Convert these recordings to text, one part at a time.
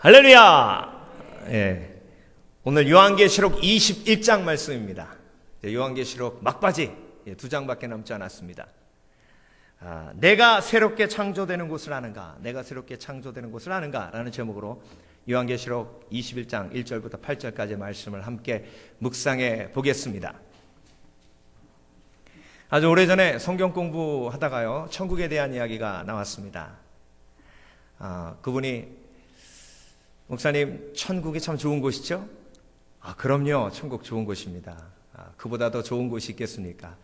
할렐루야! 예. 오늘 요한계시록 21장 말씀입니다. 요한계시록 막바지 2장밖에 남지 않았습니다. 내가 새롭게 창조되는 곳을 아는가? 내가 새롭게 창조되는 곳을 아는가? 라는 제목으로 요한계시록 21장 1절부터 8절까지 말씀을 함께 묵상해 보겠습니다. 아주 오래전에 성경 공부하다가요, 천국에 대한 이야기가 나왔습니다. 그분이 목사님, 천국이 참 좋은 곳이죠? 그럼요, 천국 좋은 곳입니다. 그보다 더 좋은 곳이 있겠습니까?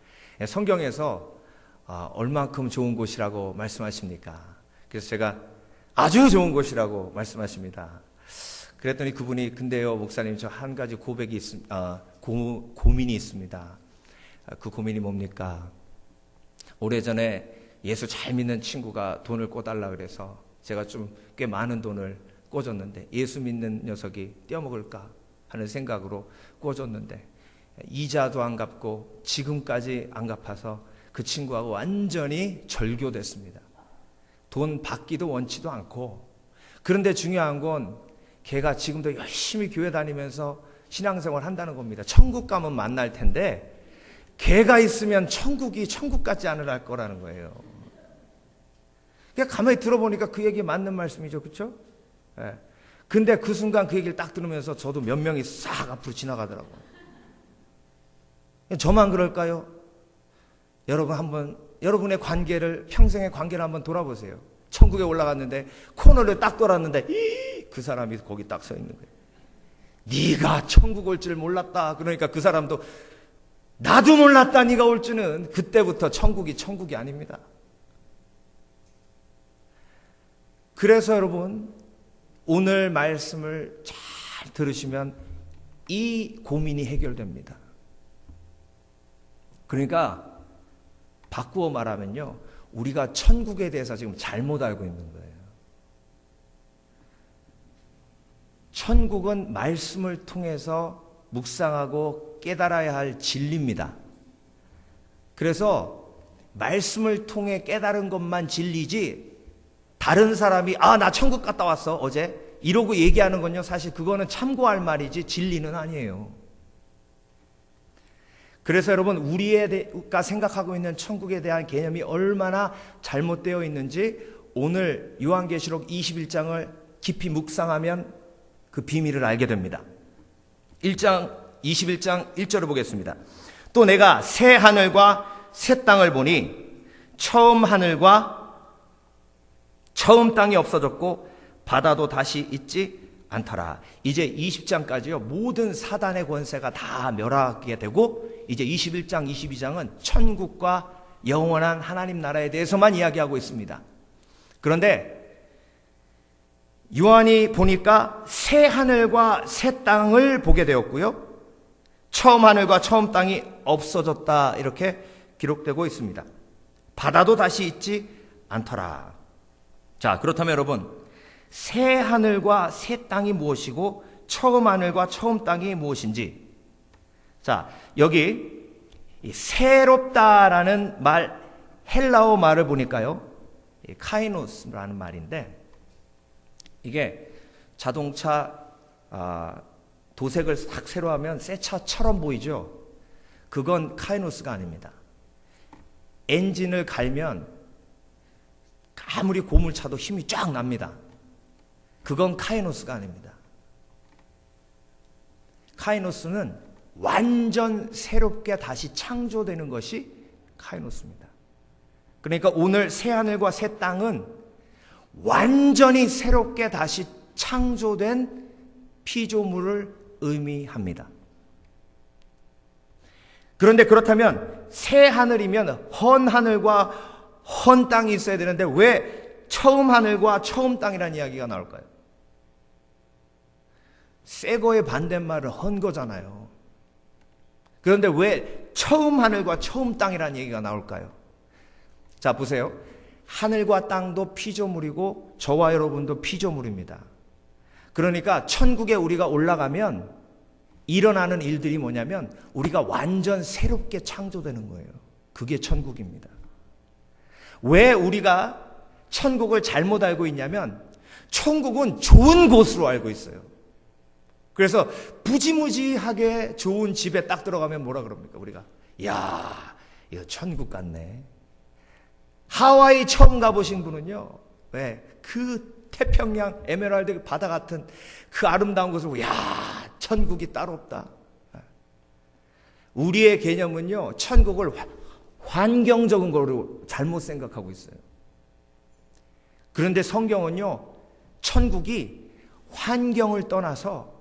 성경에서 얼만큼 좋은 곳이라고 말씀하십니까? 그래서 제가 아주 좋은 곳이라고 말씀하십니다. 그랬더니 그분이, 근데요 목사님, 저 한 가지 고백이 고민이 있습니다. 그 고민이 뭡니까? 오래전에 예수 잘 믿는 친구가 돈을 꿔달라 그래서 제가 좀 꽤 많은 돈을 꿔줬는데, 예수 믿는 녀석이 떼어먹을까 하는 생각으로 꿔줬는데 이자도 안 갚고 지금까지 안 갚아서 그 친구하고 완전히 절교됐습니다. 돈 받기도 원치도 않고. 그런데 중요한 건 걔가 지금도 열심히 교회 다니면서 신앙생활 한다는 겁니다. 천국 가면 만날 텐데 걔가 있으면 천국이 천국 같지 않을 거라는 거예요. 그러니까 가만히 들어보니까 그 얘기 맞는 말씀이죠, 그렇죠? 예. 근데 그 순간 그 얘기를 딱 들으면서 저도 몇 명이 싹 앞으로 지나가더라고요. 저만 그럴까요? 여러분 한번 여러분의 관계를, 평생의 관계를 한번 돌아보세요. 천국에 올라갔는데 코너를 딱 돌았는데 그 사람이 거기 딱 서 있는 거예요. 네가 천국 올 줄 몰랐다. 그러니까 그 사람도 나도 몰랐다, 네가 올 줄은. 그때부터 천국이 아닙니다. 그래서 여러분, 오늘 말씀을 잘 들으시면 이 고민이 해결됩니다. 그러니까 바꾸어 말하면요, 우리가 천국에 대해서 지금 잘못 알고 있는 거예요. 천국은 말씀을 통해서 묵상하고 깨달아야 할 진리입니다. 그래서 말씀을 통해 깨달은 것만 진리지, 다른 사람이 나 천국 갔다 왔어 어제 이러고 얘기하는 건요, 사실 그거는 참고할 말이지 진리는 아니에요. 그래서 여러분, 우리가 생각하고 있는 천국에 대한 개념이 얼마나 잘못되어 있는지 오늘 요한계시록 21장을 깊이 묵상하면 그 비밀을 알게 됩니다. 21장 1절을 보겠습니다. 또 내가 새 하늘과 새 땅을 보니 처음 하늘과 처음 땅이 없어졌고 바다도 다시 있지 않더라. 이제 20장까지요 모든 사단의 권세가 다 멸하게 되고, 이제 21장 22장은 천국과 영원한 하나님 나라에 대해서만 이야기하고 있습니다. 그런데 요한이 보니까 새 하늘과 새 땅을 보게 되었고요, 처음 하늘과 처음 땅이 없어졌다, 이렇게 기록되고 있습니다. 바다도 다시 있지 않더라. 자, 그렇다면 여러분, 새 하늘과 새 땅이 무엇이고 처음 하늘과 처음 땅이 무엇인지, 자, 여기 새롭다라는 말, 헬라어 말을 보니까요, 카이노스라는 말인데, 이게 자동차 도색을 싹 새로 하면 새 차처럼 보이죠? 그건 카이노스가 아닙니다. 엔진을 갈면 아무리 고물차도 힘이 쫙 납니다. 그건 카이노스가 아닙니다. 카이노스는 완전 새롭게 다시 창조되는 것이 카이노스입니다. 그러니까 오늘 새 하늘과 새 땅은 완전히 새롭게 다시 창조된 피조물을 의미합니다. 그런데 그렇다면 새 하늘이면 헌 하늘과 헌 땅이 있어야 되는데 왜 처음 하늘과 처음 땅이라는 이야기가 나올까요? 새 거의 반대말은 헌 거잖아요. 그런데 왜 처음 하늘과 처음 땅이라는 얘기가 나올까요? 자, 보세요. 하늘과 땅도 피조물이고 저와 여러분도 피조물입니다. 그러니까 천국에 우리가 올라가면 일어나는 일들이 뭐냐면 우리가 완전 새롭게 창조되는 거예요. 그게 천국입니다. 왜 우리가 천국을 잘못 알고 있냐면 천국은 좋은 곳으로 알고 있어요. 그래서 무지무지하게 좋은 집에 딱 들어가면 뭐라 그럽니까? 우리가 야, 이거 천국 같네. 하와이 처음 가보신 분은요, 왜? 그 태평양 에메랄드 바다 같은 그 아름다운 곳을 야, 천국이 따로 없다. 우리의 개념은요, 천국을 환경적인 거로 잘못 생각하고 있어요. 그런데 성경은요, 천국이 환경을 떠나서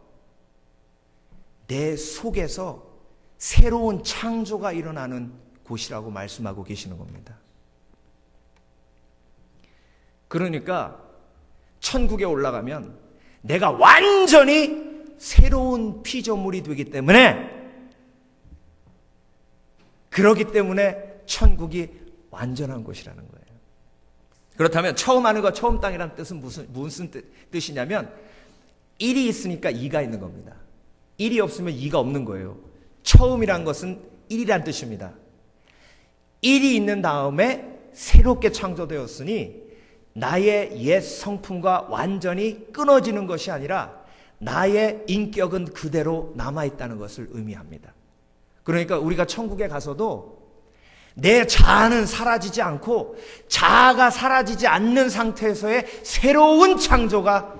내 속에서 새로운 창조가 일어나는 곳이라고 말씀하고 계시는 겁니다. 그러니까 천국에 올라가면 내가 완전히 새로운 피조물이 되기 때문에, 그렇기 때문에 천국이 완전한 곳이라는 거예요. 그렇다면 처음 하는 거, 처음 땅이라는 뜻은 무슨 뜻이냐면 1이 있으니까 2가 있는 겁니다. 1이 없으면 2가 없는 거예요. 처음이란 것은 1이란 뜻입니다. 1이 있는 다음에 새롭게 창조되었으니 나의 옛 성품과 완전히 끊어지는 것이 아니라 나의 인격은 그대로 남아있다는 것을 의미합니다. 그러니까 우리가 천국에 가서도 내 자아는 사라지지 않고 자아가 사라지지 않는 상태에서의 새로운 창조가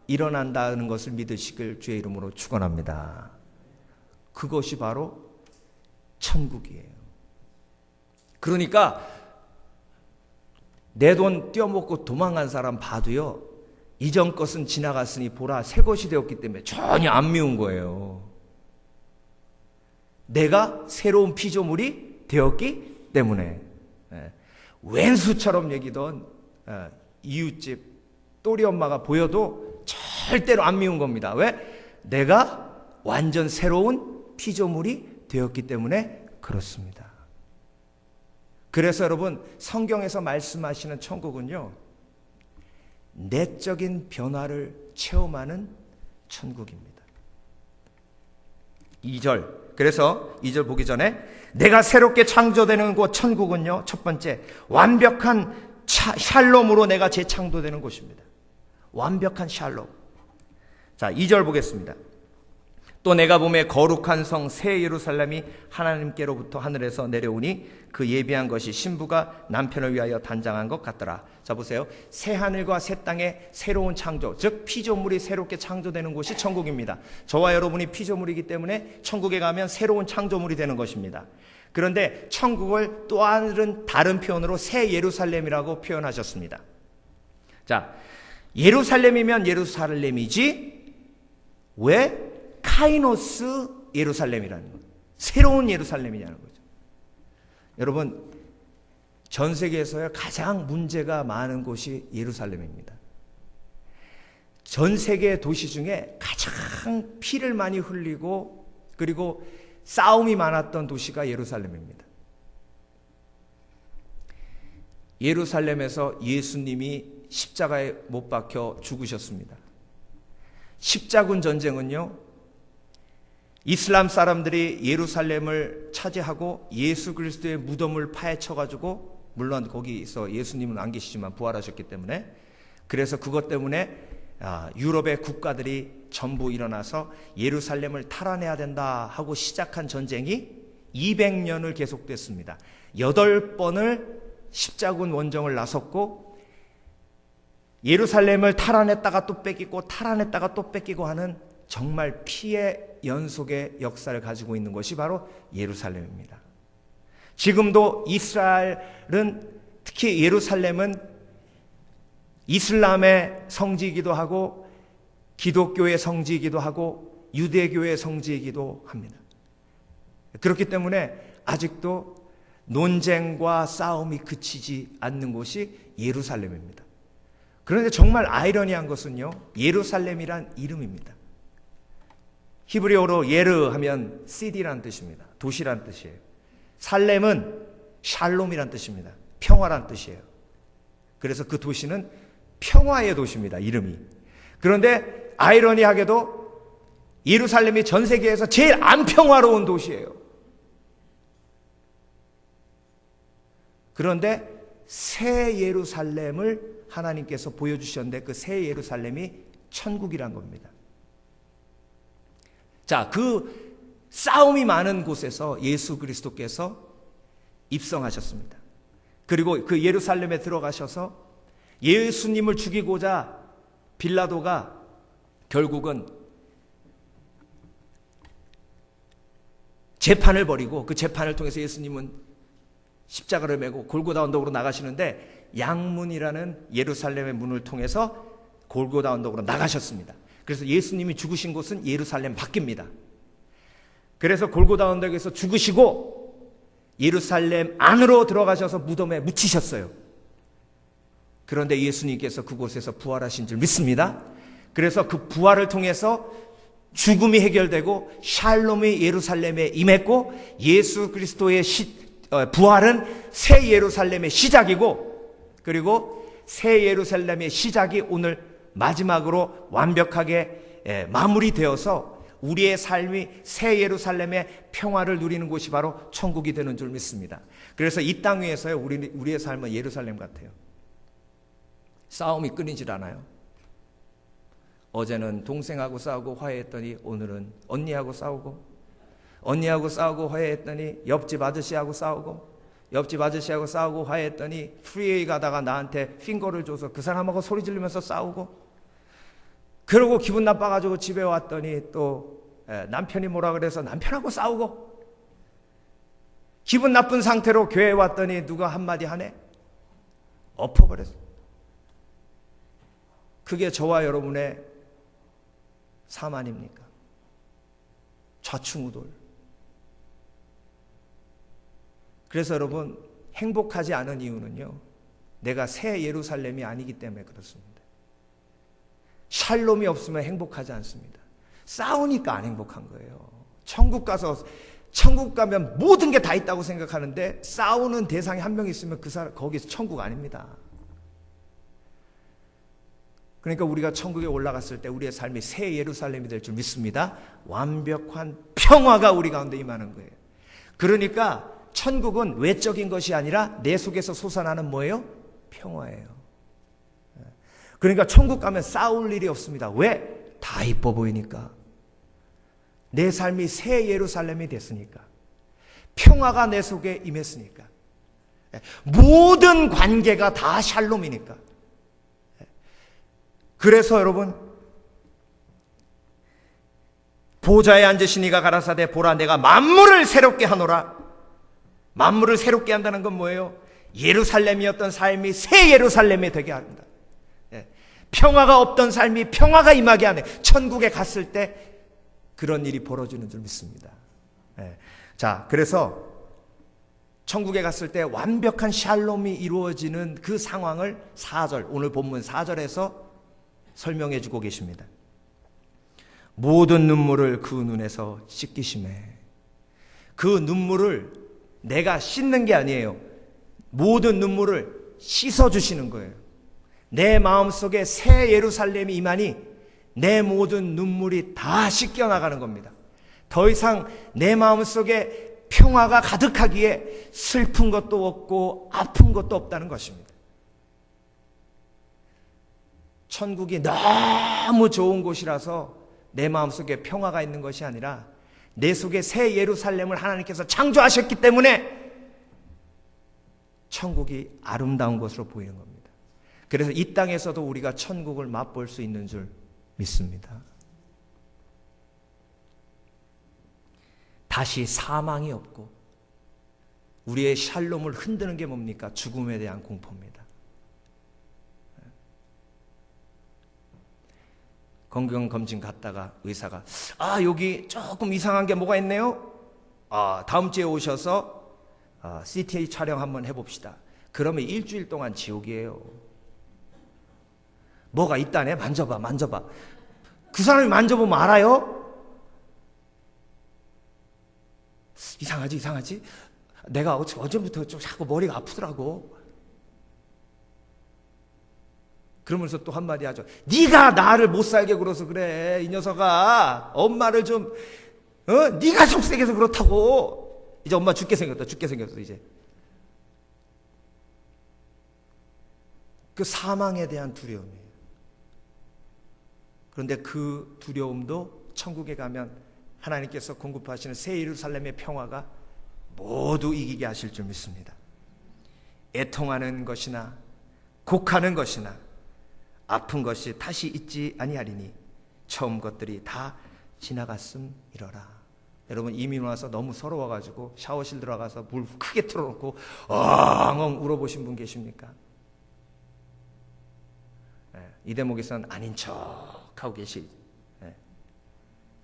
일어난다는 것을 믿으시길 주의 이름으로 축원합니다. 그것이 바로 천국이에요. 그러니까 내 돈 떼어먹고 도망간 사람 봐도요, 이전 것은 지나갔으니 보라 새 것이 되었기 때문에 전혀 안 미운 거예요. 내가 새로운 피조물이 되었기 때문에. 왼수처럼 얘기던 이웃집 또리 엄마가 보여도 절대로 안 미운 겁니다. 왜? 내가 완전 새로운 피조물이 되었기 때문에 그렇습니다. 그래서 여러분, 성경에서 말씀하시는 천국은요, 내적인 변화를 체험하는 천국입니다. 2절, 그래서 2절 보기 전에 내가 새롭게 창조되는 곳 천국은요, 첫 번째 완벽한 샬롬으로 내가 재창조되는 곳입니다. 완벽한 샬롬. 자, 2절 보겠습니다. 또 내가 보매 거룩한 성 새 예루살렘이 하나님께로부터 하늘에서 내려오니 그 예비한 것이 신부가 남편을 위하여 단장한 것 같더라. 자, 보세요. 새 하늘과 새 땅의 새로운 창조, 즉 피조물이 새롭게 창조되는 곳이 천국입니다. 저와 여러분이 피조물이기 때문에 천국에 가면 새로운 창조물이 되는 것입니다. 그런데 천국을 또 다른 표현으로 새 예루살렘이라고 표현하셨습니다. 자, 예루살렘이면 예루살렘이지 왜 카이노스 예루살렘이라는 거예요. 새로운 예루살렘이냐는 거죠. 여러분, 전 세계에서 가장 문제가 많은 곳이 예루살렘입니다. 전 세계 도시 중에 가장 피를 많이 흘리고 그리고 싸움이 많았던 도시가 예루살렘입니다. 예루살렘에서 예수님이 십자가에 못 박혀 죽으셨습니다. 십자군 전쟁은요, 이슬람 사람들이 예루살렘을 차지하고 예수 그리스도의 무덤을 파헤쳐가지고, 물론 거기서 예수님은 안 계시지만 부활하셨기 때문에, 그래서 그것 때문에 유럽의 국가들이 전부 일어나서 예루살렘을 탈환해야 된다 하고 시작한 전쟁이 200년을 계속됐습니다. 8번을 십자군 원정을 나섰고, 예루살렘을 탈환했다가 또 뺏기고 탈환했다가 또 뺏기고 하는 정말 피의 연속의 역사를 가지고 있는 것이 바로 예루살렘입니다. 지금도 이스라엘은, 특히 예루살렘은 이슬람의 성지이기도 하고 기독교의 성지이기도 하고 유대교의 성지이기도 합니다. 그렇기 때문에 아직도 논쟁과 싸움이 그치지 않는 곳이 예루살렘입니다. 그런데 정말 아이러니한 것은요, 예루살렘이란 이름입니다. 히브리어로 예르 하면 시티란 뜻입니다. 도시란 뜻이에요. 살렘은 샬롬이란 뜻입니다. 평화란 뜻이에요. 그래서 그 도시는 평화의 도시입니다. 이름이. 그런데 아이러니하게도 예루살렘이 전 세계에서 제일 안 평화로운 도시예요. 그런데 새 예루살렘을 하나님께서 보여주셨는데 그 새 예루살렘이 천국이란 겁니다. 자, 그 싸움이 많은 곳에서 예수 그리스도께서 입성하셨습니다. 그리고 그 예루살렘에 들어가셔서 예수님을 죽이고자 빌라도가 결국은 재판을 벌이고 그 재판을 통해서 예수님은 십자가를 메고 골고다 언덕으로 나가시는데 양문이라는 예루살렘의 문을 통해서 골고다 언덕으로 나가셨습니다. 그래서 예수님이 죽으신 곳은 예루살렘 밖입니다. 그래서 골고다 언덕에서 죽으시고 예루살렘 안으로 들어가셔서 무덤에 묻히셨어요. 그런데 예수님께서 그곳에서 부활하신 줄 믿습니다. 그래서 그 부활을 통해서 죽음이 해결되고 샬롬이 예루살렘에 임했고 예수 그리스도의 부활은 새 예루살렘의 시작이고 그리고 새 예루살렘의 시작이 오늘 마지막으로 완벽하게 마무리되어서 우리의 삶이 새 예루살렘의 평화를 누리는 곳이 바로 천국이 되는 줄 믿습니다. 그래서 이 땅 위에서요 우리의 삶은 예루살렘 같아요. 싸움이 끊이질 않아요. 어제는 동생하고 싸우고 화해했더니 오늘은 언니하고 싸우고 화해했더니 옆집 아저씨하고 싸우고 화해했더니 프리웨이 가다가 나한테 핑거를 줘서 그 사람하고 소리 지르면서 싸우고 그러고 기분 나빠가지고 집에 왔더니 또 남편이 뭐라 그래서 남편하고 싸우고 기분 나쁜 상태로 교회에 왔더니 누가 한마디 하네? 엎어버렸어. 그게 저와 여러분의 삶 아닙니까? 좌충우돌. 그래서 여러분 행복하지 않은 이유는요 내가 새 예루살렘이 아니기 때문에 그렇습니다. 샬롬이 없으면 행복하지 않습니다. 싸우니까 안 행복한 거예요. 천국 가면 모든 게 다 있다고 생각하는데 싸우는 대상이 한 명 있으면 그 사람 거기서 천국 아닙니다. 그러니까 우리가 천국에 올라갔을 때 우리의 삶이 새 예루살렘이 될 줄 믿습니다. 완벽한 평화가 우리 가운데 임하는 거예요. 그러니까 천국은 외적인 것이 아니라 내 속에서 솟아나는 뭐예요? 평화예요. 그러니까 천국 가면 싸울 일이 없습니다. 왜? 다 이뻐 보이니까. 내 삶이 새 예루살렘이 됐으니까. 평화가 내 속에 임했으니까. 모든 관계가 다 샬롬이니까. 그래서 여러분 보좌에 앉으신 이가 가라사대 보라 내가 만물을 새롭게 하노라. 만물을 새롭게 한다는 건 뭐예요? 예루살렘이었던 삶이 새 예루살렘이 되게 합니다. 평화가 없던 삶이 평화가 임하게 하네. 천국에 갔을 때 그런 일이 벌어지는 줄 믿습니다. 자, 그래서 천국에 갔을 때 완벽한 샬롬이 이루어지는 그 상황을 4절, 오늘 본문 4절에서 설명해 주고 계십니다. 모든 눈물을 그 눈에서 씻기심에. 그 눈물을 내가 씻는 게 아니에요. 모든 눈물을 씻어주시는 거예요. 내 마음속에 새 예루살렘이 임하니 내 모든 눈물이 다 씻겨나가는 겁니다. 더 이상 내 마음속에 평화가 가득하기에 슬픈 것도 없고 아픈 것도 없다는 것입니다. 천국이 너무 좋은 곳이라서 내 마음속에 평화가 있는 것이 아니라 내 속에 새 예루살렘을 하나님께서 창조하셨기 때문에 천국이 아름다운 것으로 보이는 겁니다. 그래서 이 땅에서도 우리가 천국을 맛볼 수 있는 줄 믿습니다. 다시 사망이 없고 우리의 샬롬을 흔드는 게 뭡니까? 죽음에 대한 공포입니다. 건강검진 갔다가 의사가 여기 조금 이상한 게 뭐가 있네요? 다음 주에 오셔서 CTA 촬영 한번 해봅시다. 그러면 일주일 동안 지옥이에요. 뭐가 있다네? 만져봐. 그 사람이 만져보면 알아요? 이상하지? 내가 어제부터 좀 자꾸 머리가 아프더라고. 그러면서 또 한마디 하죠. 네가 나를 못 살게 굴어서 그래. 이 녀석아. 엄마를 좀 네가 속색해서 그렇다고. 이제 엄마 죽게 생겼어 이제. 그 사망에 대한 두려움이에요. 그런데 그 두려움도 천국에 가면 하나님께서 공급하시는 새 예루살렘의 평화가 모두 이기게 하실 줄 믿습니다. 애통하는 것이나 곡하는 것이나 아픈 것이 다시 있지 아니하리니 처음 것들이 다 지나갔음이러라. 여러분, 이민 와서 너무 서러워가지고 샤워실 들어가서 물 크게 틀어놓고 엉엉 울어보신 분 계십니까? 이 대목에서는 아닌 척하고 계시.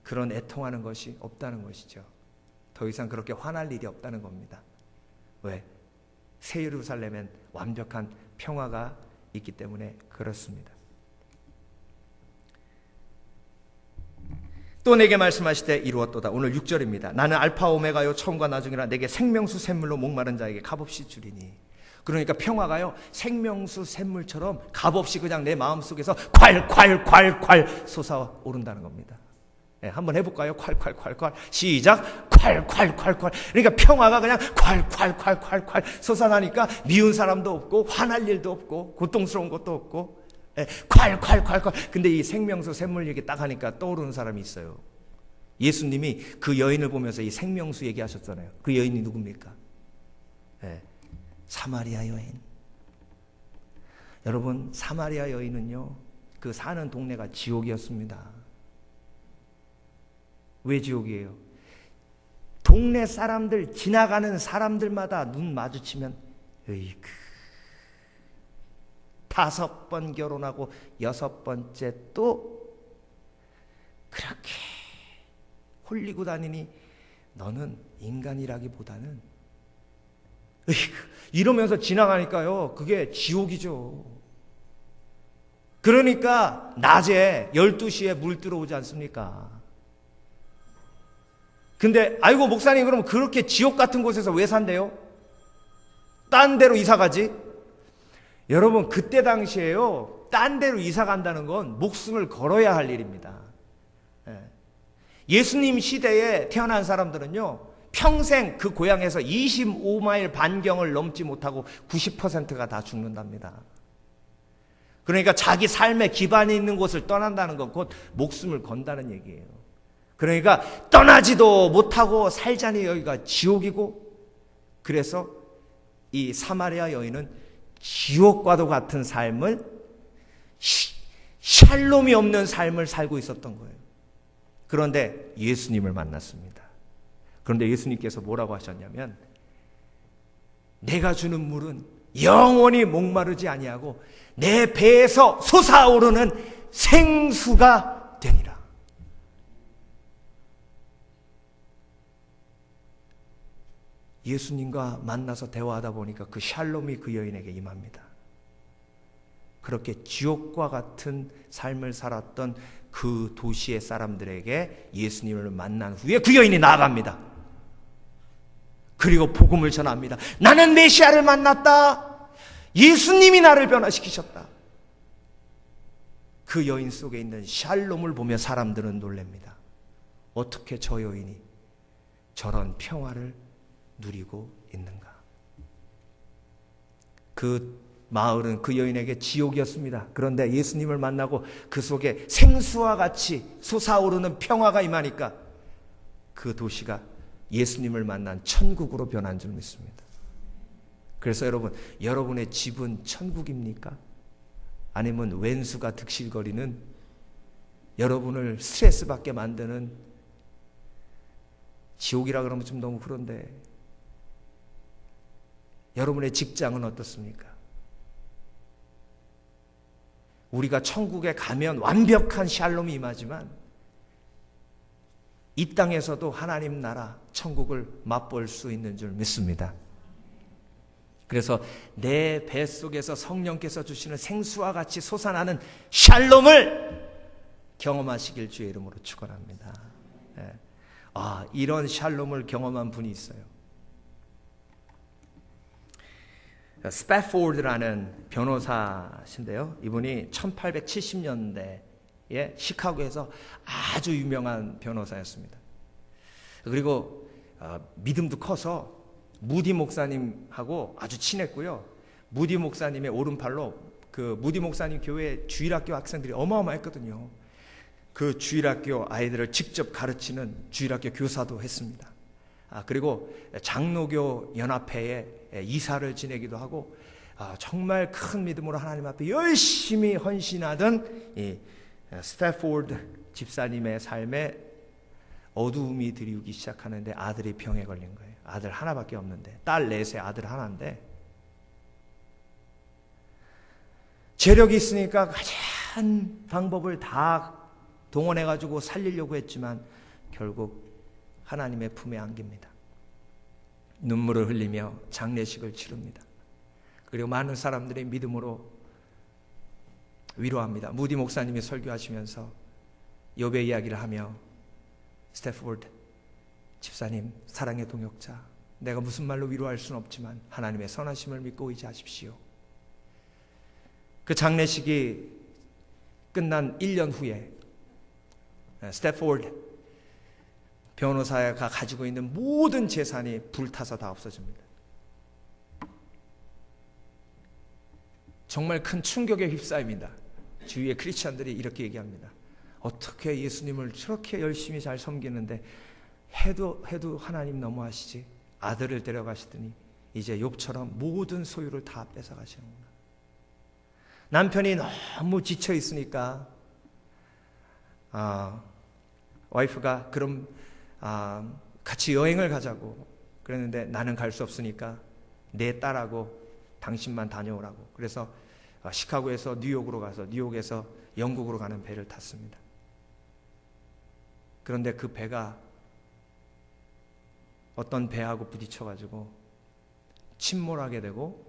그런 애통하는 것이 없다는 것이죠. 더 이상 그렇게 화날 일이 없다는 겁니다. 왜? 새 예루살렘엔 완벽한 평화가 있기 때문에 그렇습니다. 또 내게 말씀하시되 이루었도다. 오늘 6절입니다. 나는 알파 오메가요 처음과 나중이라 내게 생명수 샘물로 목마른 자에게 값없이 주리니. 그러니까 평화가요 생명수 샘물처럼 값없이 그냥 내 마음속에서 콸콸콸콸 솟아오른다는 겁니다. 네, 한번 해볼까요? 콸콸콸콸 시작. 콸콸콸콸. 그러니까 평화가 그냥 콸콸콸콸콸 솟아나니까 미운 사람도 없고 화날 일도 없고 고통스러운 것도 없고 콸콸콸콸. 근데 이 생명수 샘물 얘기 딱 하니까 떠오르는 사람이 있어요. 예수님이 그 여인을 보면서 이 생명수 얘기하셨잖아요. 그 여인이 누굽니까? 사마리아 여인. 여러분, 사마리아 여인은요 그 사는 동네가 지옥이었습니다. 왜 지옥이에요? 동네 사람들, 지나가는 사람들마다 눈 마주치면 으이그 5번 결혼하고 6번째 또 그렇게 홀리고 다니니 너는 인간이라기보다는 으이그 이러면서 지나가니까요 그게 지옥이죠. 그러니까 낮에 12시에 물 들어오지 않습니까? 근데 아이고 목사님 그럼 그렇게 지옥 같은 곳에서 왜 산대요? 딴 데로 이사 가지? 여러분 그때 당시에요 딴 데로 이사 간다는 건 목숨을 걸어야 할 일입니다. 예수님 시대에 태어난 사람들은요 평생 그 고향에서 25마일 반경을 넘지 못하고 90%가 다 죽는답니다. 그러니까 자기 삶의 기반이 있는 곳을 떠난다는 건 곧 목숨을 건다는 얘기예요. 그러니까 떠나지도 못하고 살자니 여기가 지옥이고, 그래서 이 사마리아 여인은 지옥과도 같은 삶을, 샬롬이 없는 삶을 살고 있었던 거예요. 그런데 예수님을 만났습니다. 그런데 예수님께서 뭐라고 하셨냐면 내가 주는 물은 영원히 목마르지 아니하고 내 배에서 솟아오르는 생수가 되니라. 예수님과 만나서 대화하다 보니까 그 샬롬이 그 여인에게 임합니다. 그렇게 지옥과 같은 삶을 살았던 그 도시의 사람들에게 예수님을 만난 후에 그 여인이 나아갑니다. 그리고 복음을 전합니다. 나는 메시아를 만났다. 예수님이 나를 변화시키셨다. 그 여인 속에 있는 샬롬을 보며 사람들은 놀랍니다. 어떻게 저 여인이 저런 평화를 누리고 있는가? 그 마을은 그 여인에게 지옥이었습니다. 그런데 예수님을 만나고 그 속에 생수와 같이 솟아오르는 평화가 임하니까 그 도시가 예수님을 만난 천국으로 변한 줄 믿습니다. 그래서 여러분, 여러분의 집은 천국입니까? 아니면 왼수가 득실거리는, 여러분을 스트레스 받게 만드는 지옥이라 그러면 좀 너무 그런데, 여러분의 직장은 어떻습니까? 우리가 천국에 가면 완벽한 샬롬이 임하지만 이 땅에서도 하나님 나라 천국을 맛볼 수 있는 줄 믿습니다. 그래서 내 뱃속에서 성령께서 주시는 생수와 같이 솟아나는 샬롬을 경험하시길 주의 이름으로 축원합니다. 이런 샬롬을 경험한 분이 있어요. 스패포드라는 변호사신데요. 이분이 1870년대에 시카고에서 아주 유명한 변호사였습니다. 그리고 믿음도 커서 무디 목사님하고 아주 친했고요. 무디 목사님의 오른팔로 그 무디 목사님 교회 주일학교 학생들이 어마어마했거든요. 그 주일학교 아이들을 직접 가르치는 주일학교 교사도 했습니다. 그리고 장로교 연합회에 이사를 지내기도 하고, 정말 큰 믿음으로 하나님 앞에 열심히 헌신하던 이 스태포드 집사님의 삶에 어두움이 들이우기 시작하는데 아들이 병에 걸린 거예요. 아들 하나밖에 없는데, 딸 넷에 아들 하나인데, 재력이 있으니까 가장 방법을 다 동원해가지고 살리려고 했지만 결국 하나님의 품에 안깁니다. 눈물을 흘리며 장례식을 치릅니다. 그리고 많은 사람들이 믿음으로 위로합니다. 무디 목사님이 설교하시면서 욥의 이야기를 하며, 스태포드 집사님, 사랑의 동역자, 내가 무슨 말로 위로할 수는 없지만 하나님의 선하심을 믿고 의지하십시오. 그 장례식이 끝난 1년 후에 스태포드 변호사가 가지고 있는 모든 재산이 불타서 다 없어집니다. 정말 큰 충격에 휩싸입니다. 주위의 크리스찬들이 이렇게 얘기합니다. 어떻게 예수님을 저렇게 열심히 잘 섬기는데 해도 하나님 너무하시지. 아들을 데려가시더니 이제 욥처럼 모든 소유를 다 뺏어가시는구나. 남편이 너무 지쳐 있으니까 와이프가 그럼 같이 여행을 가자고 그랬는데, 나는 갈 수 없으니까 내 딸하고 당신만 다녀오라고. 그래서 시카고에서 뉴욕으로 가서 뉴욕에서 영국으로 가는 배를 탔습니다. 그런데 그 배가 어떤 배하고 부딪혀가지고 침몰하게 되고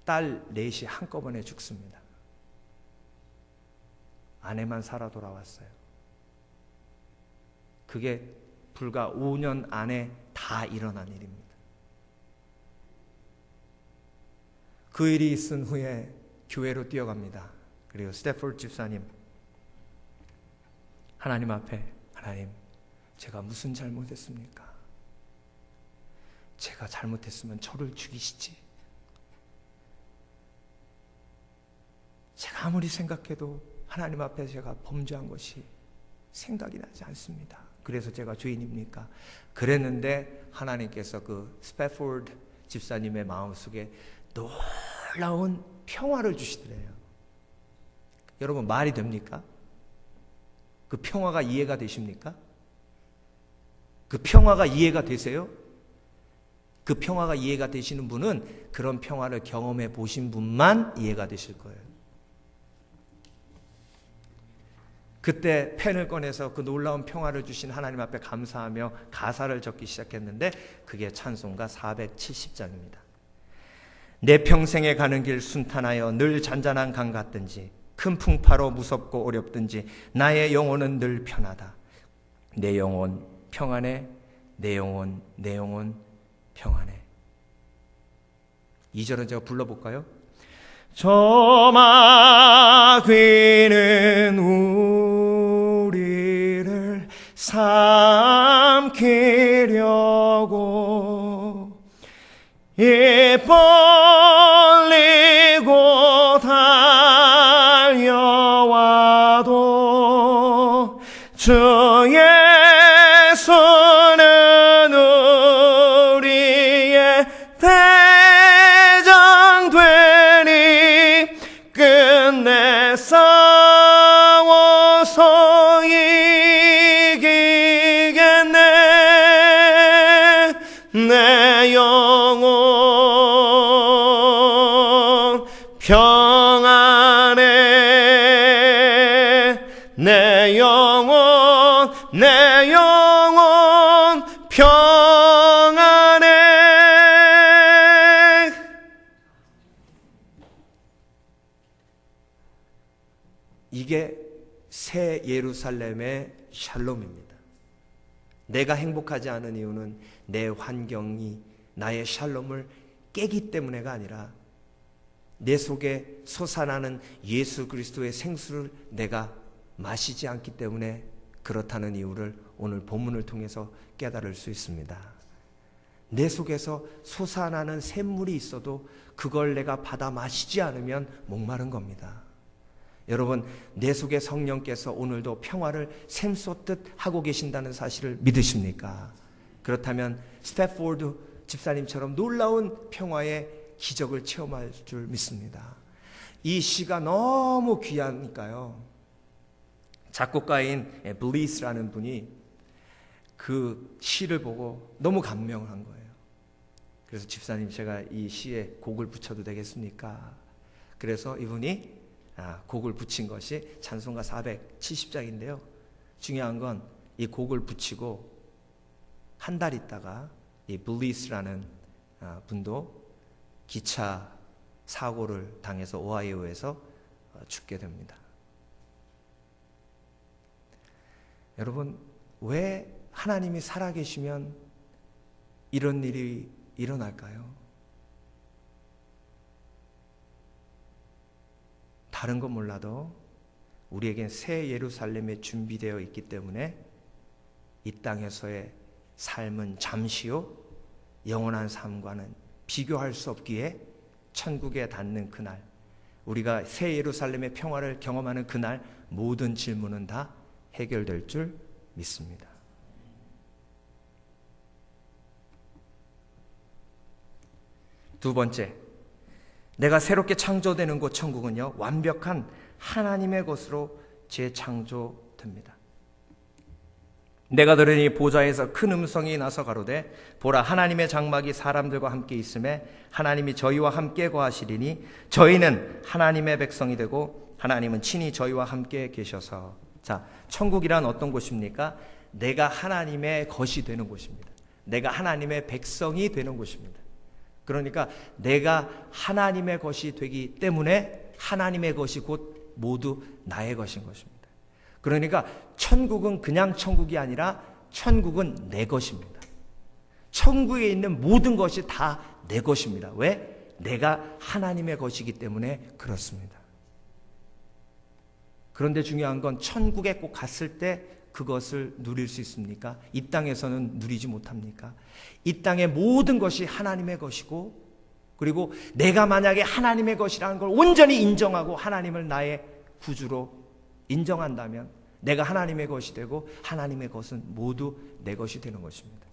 딸 넷이 한꺼번에 죽습니다. 아내만 살아 돌아왔어요. 그게 불과 5년 안에 다 일어난 일입니다. 그 일이 있은 후에 교회로 뛰어갑니다. 그리고 스태포드 집사님, 하나님 앞에, 하나님, 제가 무슨 잘못했습니까? 제가 잘못했으면 저를 죽이시지. 제가 아무리 생각해도 하나님 앞에 제가 범죄한 것이 생각이 나지 않습니다. 그래서 제가 죄인입니까? 그랬는데 하나님께서 그 스태포드 집사님의 마음속에 놀라운 평화를 주시더래요. 여러분, 말이 됩니까? 그 평화가 이해가 되십니까? 그 평화가 이해가 되세요? 그 평화가 이해가 되시는 분은 그런 평화를 경험해 보신 분만 이해가 되실 거예요. 그때 펜을 꺼내서 그 놀라운 평화를 주신 하나님 앞에 감사하며 가사를 적기 시작했는데, 그게 찬송가 470장입니다. 내 평생에 가는 길 순탄하여 늘 잔잔한 강 같든지, 큰 풍파로 무섭고 어렵든지 나의 영혼은 늘 편하다. 내 영혼 평안해, 내 영혼 평안해. 2절은 제가 불러볼까요? 저 마귀는 우리를 삼키려고 입 벌리고 달려와도 주의 손은 우리의 대장 되니 끝내 싸워서 이기겠네. 내 영혼 평안해. 내 영혼 평안해. 이게 새 예루살렘의 샬롬입니다. 내가 행복하지 않은 이유는 내 환경이 나의 샬롬을 깨기 때문에가 아니라 내 속에 솟아나는 예수 그리스도의 생수를 내가 마시지 않기 때문에 그렇다는 이유를 오늘 본문을 통해서 깨달을 수 있습니다. 내 속에서 솟아나는 샘물이 있어도 그걸 내가 받아 마시지 않으면 목마른 겁니다. 여러분, 내 속에 성령께서 오늘도 평화를 샘솟듯 하고 계신다는 사실을 믿으십니까? 그렇다면 스태포드 집사님처럼 놀라운 평화의 기적을 체험할 줄 믿습니다. 이 시가 너무 귀하니까요. 작곡가인 블리스라는 분이 그 시를 보고 너무 감명을 한 거예요. 그래서 집사님, 제가 이 시에 곡을 붙여도 되겠습니까? 그래서 이분이 곡을 붙인 것이 찬송가 470장인데요. 중요한 건 이 곡을 붙이고 한 달 있다가 이 블리스라는 분도 기차 사고를 당해서 오하이오에서 죽게 됩니다. 여러분, 왜 하나님이 살아계시면 이런 일이 일어날까요? 다른 건 몰라도 우리에겐 새 예루살렘에 준비되어 있기 때문에 이 땅에서의 삶은 잠시요, 영원한 삶과는 비교할 수 없기에 천국에 닿는 그날, 우리가 새 예루살렘의 평화를 경험하는 그날 모든 질문은 다 해결될 줄 믿습니다. 두 번째, 내가 새롭게 창조되는 곳 천국은요, 완벽한 하나님의 것으로 재창조됩니다. 내가 들으니 보좌에서 큰 음성이 나서 가로되 보라, 하나님의 장막이 사람들과 함께 있음에 하나님이 저희와 함께 거하시리니 저희는 하나님의 백성이 되고 하나님은 친히 저희와 함께 계셔서. 자, 천국이란 어떤 곳입니까? 내가 하나님의 것이 되는 곳입니다. 내가 하나님의 백성이 되는 곳입니다. 그러니까 내가 하나님의 것이 되기 때문에 하나님의 것이 곧 모두 나의 것인 것입니다. 그러니까 천국은 그냥 천국이 아니라 천국은 내 것입니다. 천국에 있는 모든 것이 다 내 것입니다. 왜? 내가 하나님의 것이기 때문에 그렇습니다. 그런데 중요한 건 천국에 꼭 갔을 때 그것을 누릴 수 있습니까? 이 땅에서는 누리지 못합니까? 이 땅의 모든 것이 하나님의 것이고, 그리고 내가 만약에 하나님의 것이라는 걸 온전히 인정하고 하나님을 나의 구주로 인정한다면 내가 하나님의 것이 되고 하나님의 것은 모두 내 것이 되는 것입니다.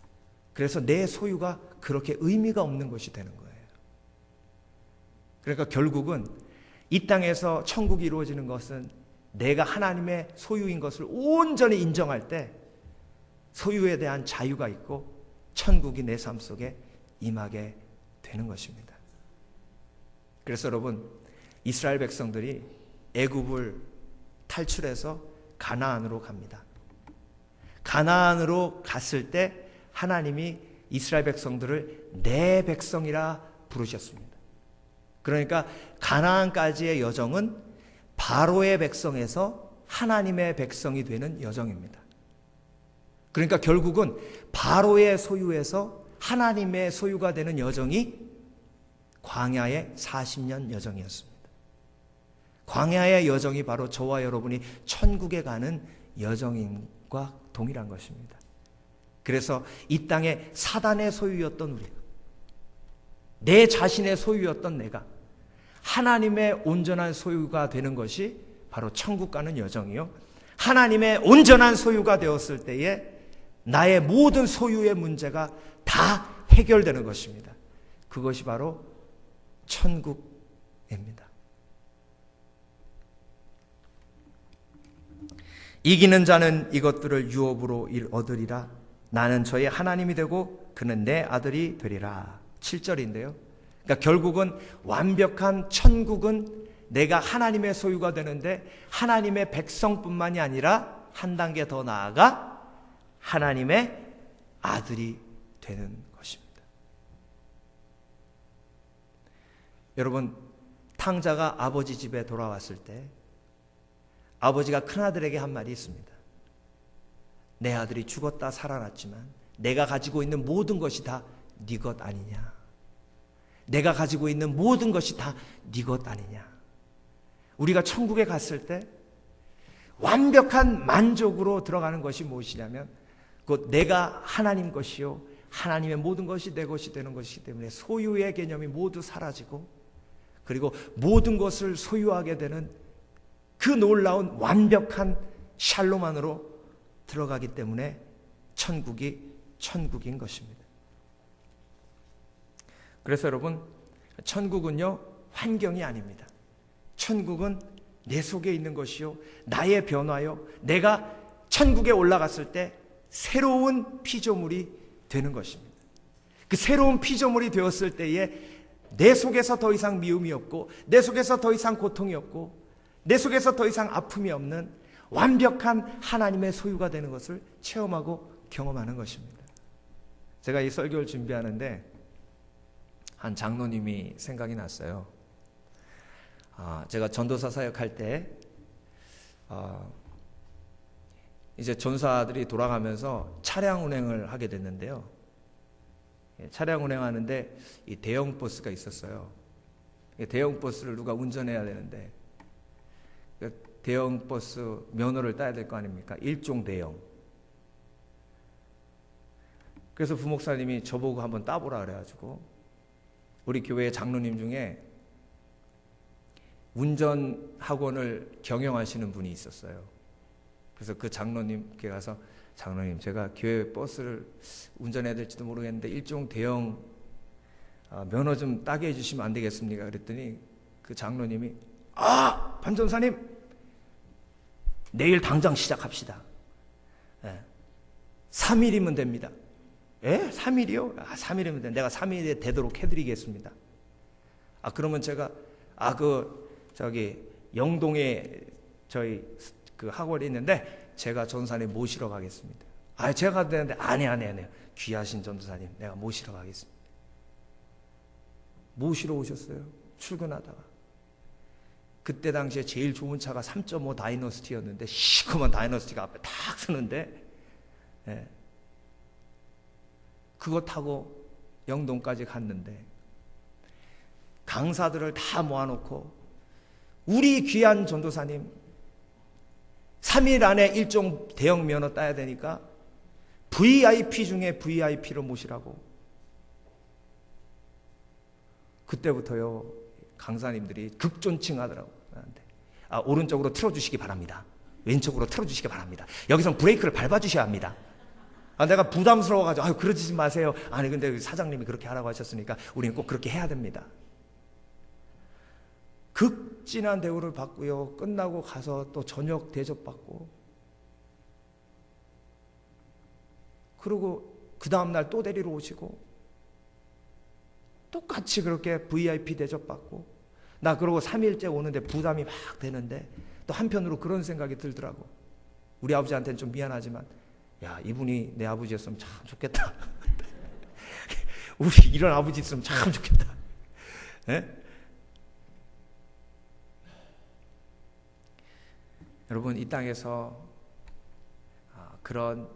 그래서 내 소유가 그렇게 의미가 없는 것이 되는 거예요. 그러니까 결국은 이 땅에서 천국이 이루어지는 것은 내가 하나님의 소유인 것을 온전히 인정할 때 소유에 대한 자유가 있고 천국이 내 삶 속에 임하게 되는 것입니다. 그래서 여러분, 이스라엘 백성들이 애굽을 탈출해서 가나안으로 갑니다. 가나안으로 갔을 때 하나님이 이스라엘 백성들을 내 백성이라 부르셨습니다. 그러니까 가나안까지의 여정은 바로의 백성에서 하나님의 백성이 되는 여정입니다. 그러니까 결국은 바로의 소유에서 하나님의 소유가 되는 여정이 광야의 40년 여정이었습니다. 광야의 여정이 바로 저와 여러분이 천국에 가는 여정과 동일한 것입니다. 그래서 이 땅에 사단의 소유였던 우리가, 내 자신의 소유였던 내가 하나님의 온전한 소유가 되는 것이 바로 천국 가는 여정이요, 하나님의 온전한 소유가 되었을 때에 나의 모든 소유의 문제가 다 해결되는 것입니다. 그것이 바로 천국입니다. 이기는 자는 이것들을 유업으로 얻으리라. 나는 저의 하나님이 되고 그는 내 아들이 되리라. 7절인데요. 그러니까 결국은 완벽한 천국은 내가 하나님의 소유가 되는데 하나님의 백성뿐만이 아니라 한 단계 더 나아가 하나님의 아들이 되는 것입니다. 여러분, 탕자가 아버지 집에 돌아왔을 때 아버지가 큰아들에게 한 말이 있습니다. 내 아들이 죽었다 살아났지만 내가 가지고 있는 모든 것이 다 네 것 아니냐. 내가 가지고 있는 모든 것이 다 네 것 아니냐. 우리가 천국에 갔을 때 완벽한 만족으로 들어가는 것이 무엇이냐면 곧 내가 하나님 것이요 하나님의 모든 것이 내 것이 되는 것이기 때문에 소유의 개념이 모두 사라지고, 그리고 모든 것을 소유하게 되는 그 놀라운 완벽한 샬롬 안으로 들어가기 때문에 천국이 천국인 것입니다. 그래서 여러분, 천국은요 환경이 아닙니다. 천국은 내 속에 있는 것이요, 나의 변화요, 내가 천국에 올라갔을 때 새로운 피조물이 되는 것입니다. 그 새로운 피조물이 되었을 때에 내 속에서 더 이상 미움이 없고, 내 속에서 더 이상 고통이 없고, 내 속에서 더 이상 아픔이 없는 완벽한 하나님의 소유가 되는 것을 체험하고 경험하는 것입니다. 제가 이 설교를 준비하는데 한 장로님이 생각이 났어요. 제가 전도사 사역할 때 이제 전사들이 돌아가면서 차량 운행을 하게 됐는데요. 차량 운행하는데 이 대형 버스가 있었어요. 대형 버스를 누가 운전해야 되는데 대형 버스 면허를 따야 될 거 아닙니까? 일종 대형. 그래서 부목사님이 저보고 한번 따보라 그래가지고 우리 교회 장로님 중에 운전 학원을 경영하시는 분이 있었어요. 그래서 그 장로님께 가서, 장로님, 제가 교회 버스를 운전해야 될지도 모르겠는데 일종 대형 면허 좀 따게 해주시면 안 되겠습니까? 그랬더니 그 장로님이, 반 전사님, 내일 당장 시작합시다. 3일이면 됩니다. 3일이요? 3일이면 됩니다. 내가 3일에 되도록 해드리겠습니다. 그러면 제가 영동에 저희 그 학원이 있는데 제가 전사님 모시러 가겠습니다. 제가 가도 되는데, 아니. 귀하신 전도사님, 내가 모시러 가겠습니다. 모시러 오셨어요. 출근하다가. 그때 당시에 제일 좋은 차가 3.5 다이너스티였는데, 시커먼 다이너스티가 앞에 탁 서는데, 그거 타고 영동까지 갔는데, 강사들을 다 모아놓고 우리 귀한 전도사님 3일 안에 일종 대형 면허 따야 되니까 VIP 중에 VIP로 모시라고. 그때부터요 강사님들이 극존칭하더라고요. 오른쪽으로 틀어주시기 바랍니다. 왼쪽으로 틀어주시기 바랍니다. 여기선 브레이크를 밟아주셔야 합니다. 내가 부담스러워가지고 그러지 마세요. 아니 근데 사장님이 그렇게 하라고 하셨으니까 우리는 꼭 그렇게 해야 됩니다. 극진한 대우를 받고요. 끝나고 가서 또 저녁 대접받고, 그리고 그 다음날 또 데리러 오시고 똑같이 그렇게 VIP 대접받고, 나 그러고 3일째 오는데 부담이 막 되는데 또 한편으로 그런 생각이 들더라고. 우리 아버지한테는 좀 미안하지만, 야, 이분이 내 아버지였으면 참 좋겠다. 우리 이런 아버지 있으면 참 좋겠다. 여러분, 이 땅에서 그런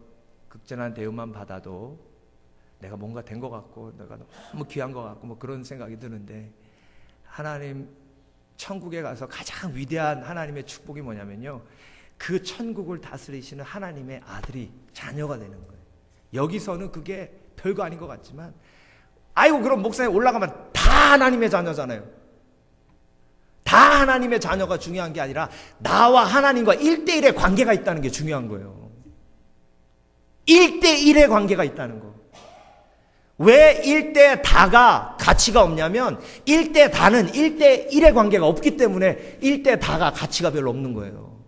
극진한 대우만 받아도 내가 뭔가 된 것 같고, 내가 너무 귀한 것 같고, 그런 생각이 드는데, 하나님 천국에 가서 가장 위대한 하나님의 축복이 뭐냐면요, 그 천국을 다스리시는 하나님의 아들이 자녀가 되는 거예요. 여기서는 그게 별거 아닌 것 같지만, 그럼 목사님 올라가면 다 하나님의 자녀잖아요. 다 하나님의 자녀가 중요한 게 아니라 나와 하나님과 1대1의 관계가 있다는 게 중요한 거예요. 1대1의 관계가 있다는 거. 왜 1대 다가 가치가 없냐면, 1대 다는 1대1의 관계가 없기 때문에 1대 다가 가치가 별로 없는 거예요.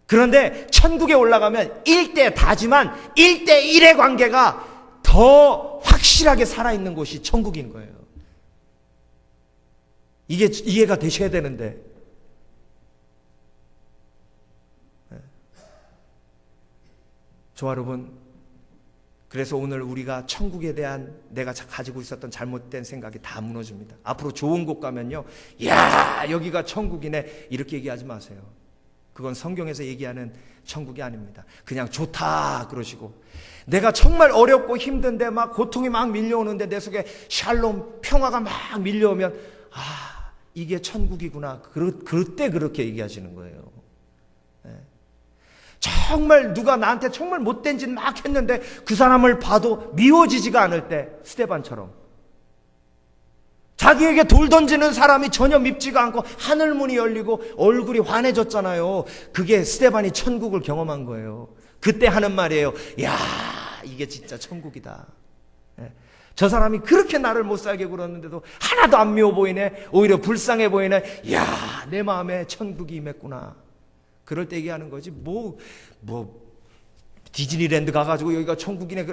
그런데 천국에 올라가면 1대 다지만 1대1의 관계가 더 확실하게 살아있는 곳이 천국인 거예요. 이게 이해가 되셔야 되는데, 저와 여러분, 그래서 오늘 우리가 천국에 대한 내가 가지고 있었던 잘못된 생각이 다 무너집니다. 앞으로 좋은 곳 가면요, 야, 여기가 천국이네, 이렇게 얘기하지 마세요. 그건 성경에서 얘기하는 천국이 아닙니다. 그냥 좋다 그러시고, 내가 정말 어렵고 힘든데 막 고통이 막 밀려오는데 내 속에 샬롬, 평화가 막 밀려오면, 이게 천국이구나, 그때 그렇게 얘기하시는 거예요. 정말 누가 나한테 정말 못된 짓 막 했는데 그 사람을 봐도 미워지지가 않을 때, 스데반처럼 자기에게 돌 던지는 사람이 전혀 밉지가 않고 하늘문이 열리고 얼굴이 환해졌잖아요. 그게 스데반이 천국을 경험한 거예요. 그때 하는 말이에요. 야, 이게 진짜 천국이다. 저 사람이 그렇게 나를 못 살게 굴었는데도 하나도 안 미워 보이네. 오히려 불쌍해 보이네. 야, 내 마음에 천국이 임했구나. 그럴 때 얘기하는 거지. 뭐 디즈니랜드 가가지고 여기가 천국이네.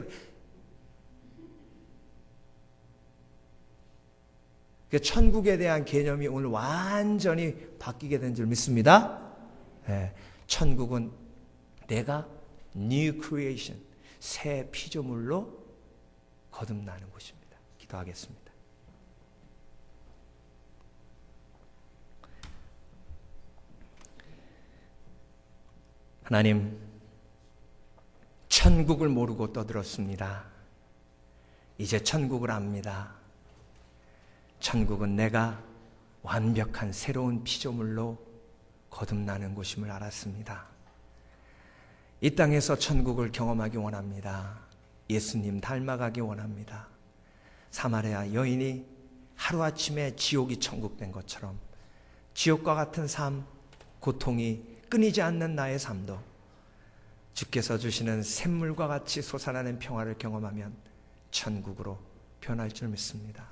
천국에 대한 개념이 오늘 완전히 바뀌게 된 줄 믿습니다. 천국은 내가 new creation, 새 피조물로 거듭나는 곳입니다. 기도하겠습니다. 하나님, 천국을 모르고 떠들었습니다. 이제 천국을 압니다. 천국은 내가 완벽한 새로운 피조물로 거듭나는 곳임을 알았습니다. 이 땅에서 천국을 경험하기 원합니다. 예수님 닮아가기 원합니다. 사마리아 여인이 하루아침에 지옥이 천국된 것처럼 지옥과 같은 삶, 고통이 끊이지 않는 나의 삶도 주께서 주시는 샘물과 같이 솟아나는 평화를 경험하면 천국으로 변할 줄 믿습니다.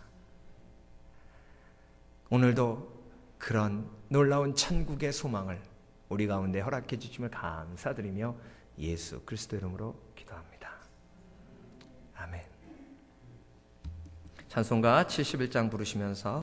오늘도 그런 놀라운 천국의 소망을 우리 가운데 허락해 주심을 감사드리며 예수 그리스도 이름으로 기도합니다. 아멘. 찬송가 71장 부르시면서